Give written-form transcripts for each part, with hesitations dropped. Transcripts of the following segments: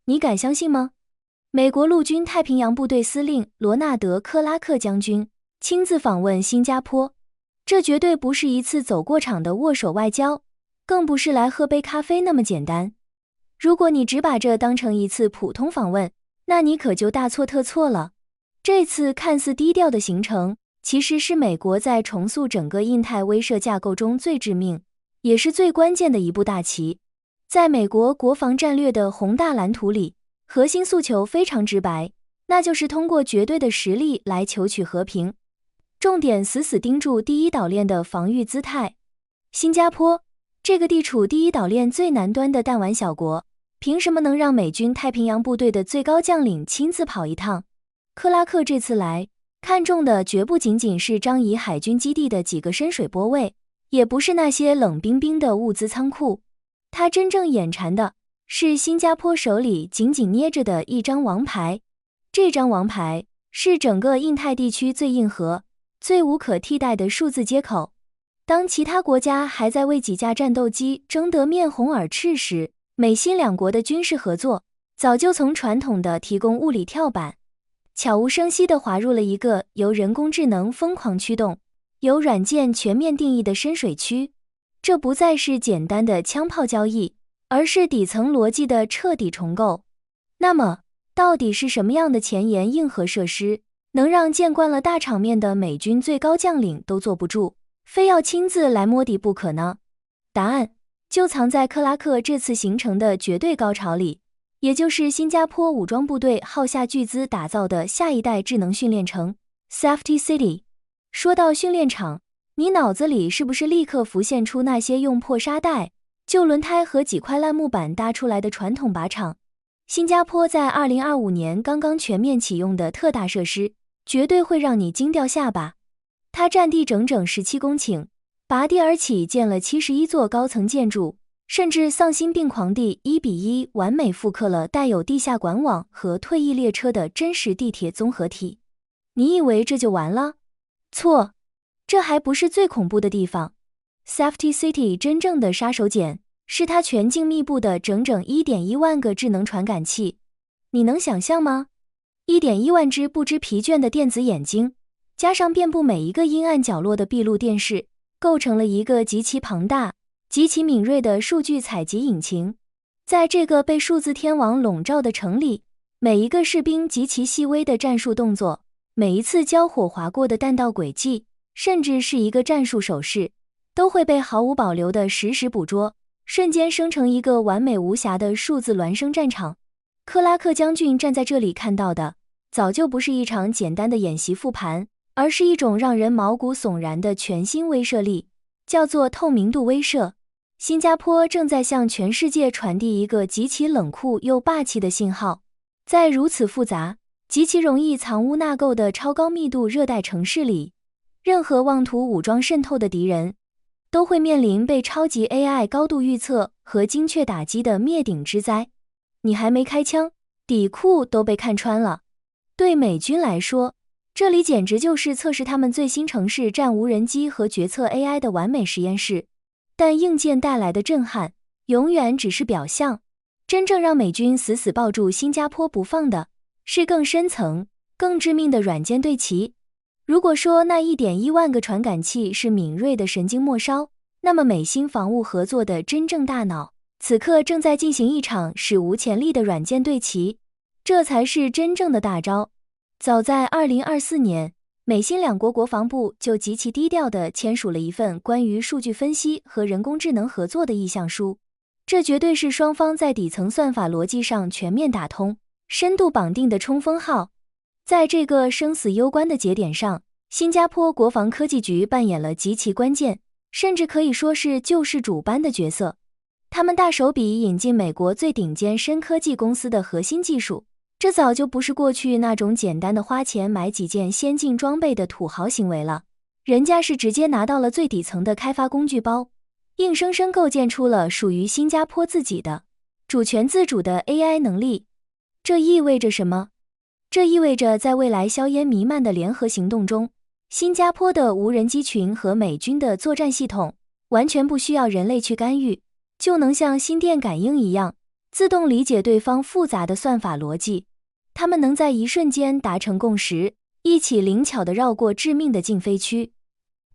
你敢相信吗？美国陆军太平洋部队司令罗纳德·克拉克将军亲自访问新加坡，这绝对不是一次走过场的握手外交，更不是来喝杯咖啡那么简单。如果你只把这当成一次普通访问，那你可就大错特错了。这次看似低调的行程，其实是美国在重塑整个印太威慑架构中最致命，也是最关键的一步大棋。在美国国防战略的宏大蓝图里，核心诉求非常直白，那就是通过绝对的实力来求取和平，重点死死盯住第一岛链的防御姿态。新加坡这个地处第一岛链最南端的弹丸小国，凭什么能让美军太平洋部队的最高将领亲自跑一趟？克拉克这次来，看中的绝不仅仅是张仪海军基地的几个深水泊位，也不是那些冷冰冰的物资仓库，他真正眼馋的是新加坡手里紧紧捏着的一张王牌。这张王牌是整个印太地区最硬核、最无可替代的数字接口。当其他国家还在为几架战斗机争得面红耳赤时，美新两国的军事合作早就从传统的提供物理跳板，悄无声息地滑入了一个由人工智能疯狂驱动、由软件全面定义的深水区。这不再是简单的枪炮交易，而是底层逻辑的彻底重构。那么，到底是什么样的前沿硬核设施，能让见惯了大场面的美军最高将领都坐不住，非要亲自来摸底不可呢？答案就藏在克拉克这次行程的绝对高潮里，也就是新加坡武装部队耗下巨资打造的下一代智能训练城 Safety City。 说到训练场，你脑子里是不是立刻浮现出那些用破沙袋、旧轮胎和几块烂木板搭出来的传统靶场？新加坡在2025年刚刚全面启用的特大设施，绝对会让你惊掉下巴。它占地整整17公顷，拔地而起建了71座高层建筑，甚至丧心病狂地1:1完美复刻了带有地下管网和退役列车的真实地铁综合体。你以为这就完了？错，这还不是最恐怖的地方。 Safety City 真正的杀手锏是它全境密布的整整 1.1万个智能传感器。你能想象吗？ 1.1万只不知疲倦的电子眼睛，加上遍布每一个阴暗角落的闭路电视，构成了一个极其庞大、极其敏锐的数据采集引擎。在这个被数字天网笼罩的城里，每一个士兵极其细微的战术动作，每一次交火划过的弹道轨迹，甚至是一个战术手势，都会被毫无保留地实时捕捉，瞬间生成一个完美无瑕的数字孪生战场。克拉克将军站在这里看到的，早就不是一场简单的演习复盘，而是一种让人毛骨悚然的全新威慑力，叫做透明度威慑。新加坡正在向全世界传递一个极其冷酷又霸气的信号。在如此复杂、极其容易藏污纳垢的超高密度热带城市里，任何妄图武装渗透的敌人都会面临被超级 AI 高度预测和精确打击的灭顶之灾。你还没开枪，底裤都被看穿了。对美军来说，这里简直就是测试他们最新城市战无人机和决策 AI 的完美实验室。但硬件带来的震撼永远只是表象，真正让美军死死抱住新加坡不放的是更深层、更致命的软件对齐。如果说那 1.1万个传感器是敏锐的神经末梢，那么美新防务合作的真正大脑，此刻正在进行一场史无前例的软件对齐，这才是真正的大招。早在2024年，美新两国国防部就极其低调地签署了一份关于数据分析和人工智能合作的意向书，这绝对是双方在底层算法逻辑上全面打通、深度绑定的冲锋号。在这个生死攸关的节点上，新加坡国防科技局扮演了极其关键，甚至可以说是救世主般的角色。他们大手笔引进美国最顶尖深科技公司的核心技术，这早就不是过去那种简单的花钱买几件先进装备的土豪行为了，人家是直接拿到了最底层的开发工具包，硬生生构建出了属于新加坡自己的主权自主的 AI 能力。这意味着什么？这意味着在未来硝烟弥漫的联合行动中，新加坡的无人机群和美军的作战系统完全不需要人类去干预，就能像心电感应一样自动理解对方复杂的算法逻辑，他们能在一瞬间达成共识，一起灵巧地绕过致命的禁飞区，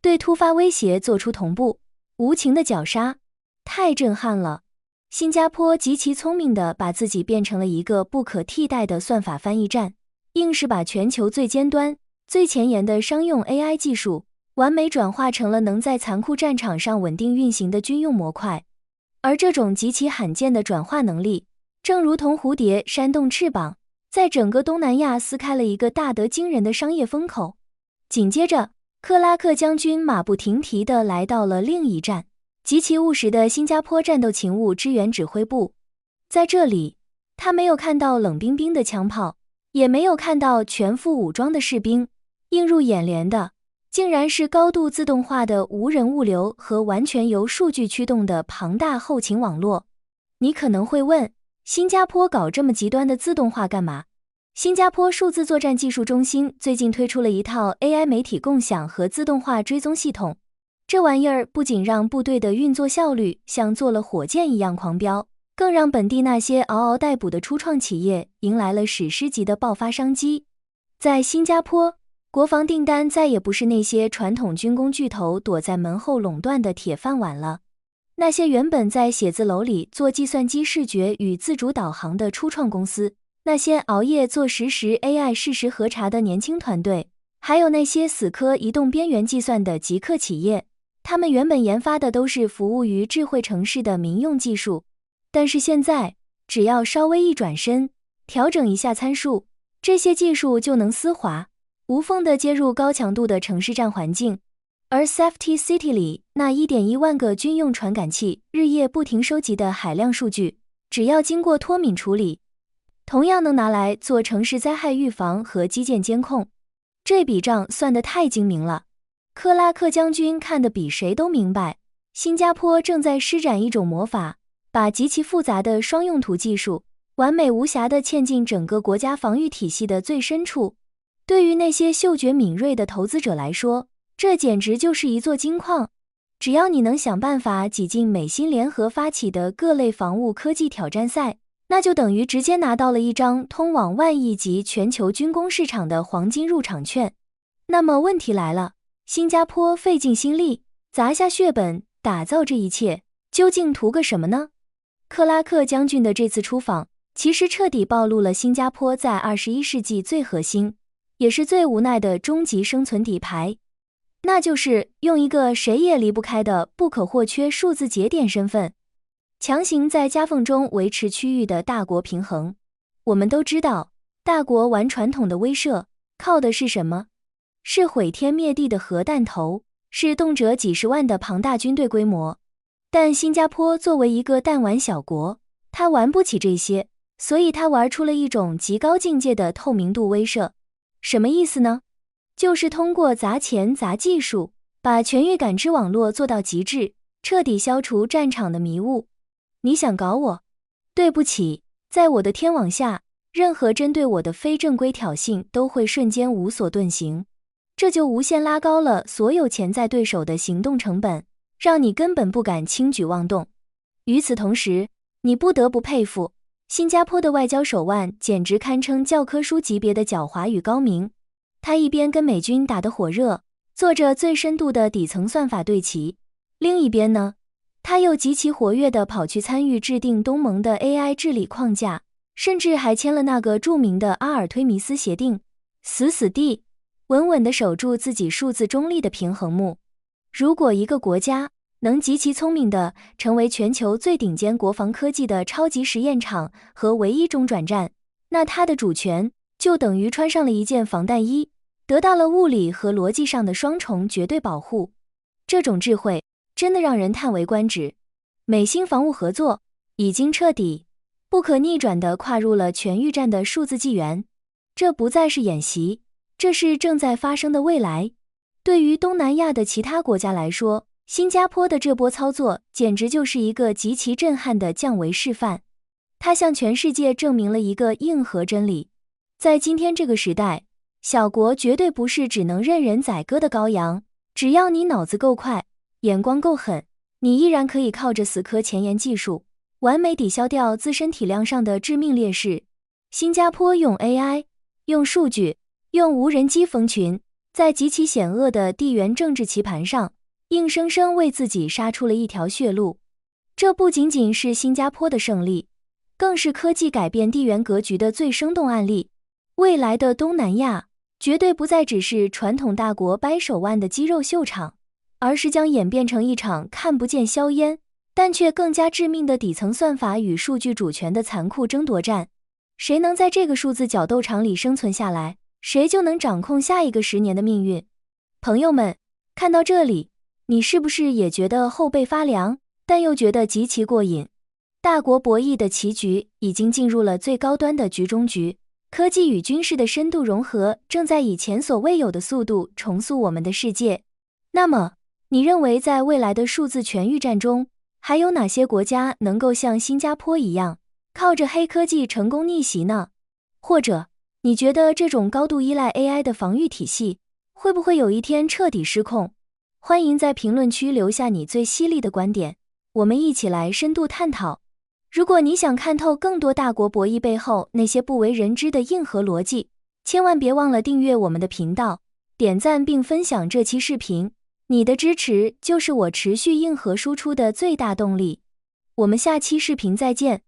对突发威胁做出同步、无情的绞杀，太震撼了。新加坡极其聪明地把自己变成了一个不可替代的算法翻译站，硬是把全球最尖端、最前沿的商用 AI 技术完美转化成了能在残酷战场上稳定运行的军用模块。而这种极其罕见的转化能力，正如同蝴蝶扇动翅膀，在整个东南亚撕开了一个大得惊人的商业风口。紧接着，克拉克将军马不停蹄地来到了另一站，极其务实的新加坡战斗勤务支援指挥部。在这里，他没有看到冷冰冰的枪炮，也没有看到全副武装的士兵，映入眼帘的竟然是高度自动化的无人物流和完全由数据驱动的庞大后勤网络。你可能会问，新加坡搞这么极端的自动化干嘛？新加坡数字作战技术中心最近推出了一套 AI 媒体共享和自动化追踪系统，这玩意儿不仅让部队的运作效率像坐了火箭一样狂飙，更让本地那些嗷嗷待哺的初创企业迎来了史诗级的爆发商机。在新加坡，国防订单再也不是那些传统军工巨头躲在门后垄断的铁饭碗了。那些原本在写字楼里做计算机视觉与自主导航的初创公司，那些熬夜做实时 AI 事实核查的年轻团队，还有那些死磕移动边缘计算的极客企业，他们原本研发的都是服务于智慧城市的民用技术，但是现在只要稍微一转身，调整一下参数，这些技术就能丝滑无缝地接入高强度的城市战环境。而 Safety City 里那 1.1 万个军用传感器日夜不停收集的海量数据，只要经过脱敏处理，同样能拿来做城市灾害预防和基建监控。这笔账算得太精明了。克拉克将军看得比谁都明白，新加坡正在施展一种魔法，把极其复杂的双用途技术完美无瑕地嵌进整个国家防御体系的最深处。对于那些嗅觉敏锐的投资者来说，这简直就是一座金矿。只要你能想办法挤进美新联合发起的各类防务科技挑战赛，那就等于直接拿到了一张通往万亿级全球军工市场的黄金入场券。那么问题来了，新加坡费尽心力，砸下血本，打造这一切，究竟图个什么呢？克拉克将军的这次出访，其实彻底暴露了新加坡在21世纪最核心，也是最无奈的终极生存底牌，那就是用一个谁也离不开的不可或缺数字节点身份，强行在夹缝中维持区域的大国平衡。我们都知道，大国玩传统的威慑，靠的是什么？是毁天灭地的核弹头，是动辄几十万的庞大军队规模。但新加坡作为一个弹丸小国，它玩不起这些，所以它玩出了一种极高境界的透明度威慑。什么意思呢？就是通过砸钱砸技术，把全域感知网络做到极致，彻底消除战场的迷雾。你想搞我？对不起，在我的天网下，任何针对我的非正规挑衅都会瞬间无所遁形。这就无限拉高了所有潜在对手的行动成本，让你根本不敢轻举妄动。与此同时，你不得不佩服，新加坡的外交手腕简直堪称教科书级别的狡猾与高明。他一边跟美军打得火热，做着最深度的底层算法对齐，另一边呢，他又极其活跃地跑去参与制定东盟的 AI 治理框架，甚至还签了那个著名的阿尔忒弥斯协定，死死地稳稳地守住自己数字中立的平衡木。如果一个国家能极其聪明地成为全球最顶尖国防科技的超级实验场和唯一中转站，那它的主权就等于穿上了一件防弹衣，得到了物理和逻辑上的双重绝对保护。这种智慧真的让人叹为观止。美新防务合作已经彻底不可逆转地跨入了全域战的数字纪元，这不再是演习，这是正在发生的未来。对于东南亚的其他国家来说，新加坡的这波操作简直就是一个极其震撼的降维示范。它向全世界证明了一个硬核真理，在今天这个时代，小国绝对不是只能任人宰割的羔羊，只要你脑子够快，眼光够狠，你依然可以靠着死磕前沿技术，完美抵消掉自身体量上的致命劣势。新加坡用 AI、用数据、用无人机蜂群，在极其险恶的地缘政治棋盘上，硬生生为自己杀出了一条血路。这不仅仅是新加坡的胜利，更是科技改变地缘格局的最生动案例。未来的东南亚绝对不再只是传统大国掰手腕的肌肉秀场，而是将演变成一场看不见硝烟，但却更加致命的底层算法与数据主权的残酷争夺战。谁能在这个数字角斗场里生存下来，谁就能掌控下一个10年的命运。朋友们，看到这里，你是不是也觉得后背发凉，但又觉得极其过瘾？大国博弈的棋局已经进入了最高端的局中局，科技与军事的深度融合正在以前所未有的速度重塑我们的世界。那么，你认为在未来的数字全域战中，还有哪些国家能够像新加坡一样，靠着黑科技成功逆袭呢？或者，你觉得这种高度依赖 AI 的防御体系，会不会有一天彻底失控？欢迎在评论区留下你最犀利的观点，我们一起来深度探讨。如果你想看透更多大国博弈背后那些不为人知的硬核逻辑，千万别忘了订阅我们的频道，点赞并分享这期视频。你的支持就是我持续硬核输出的最大动力。我们下期视频再见。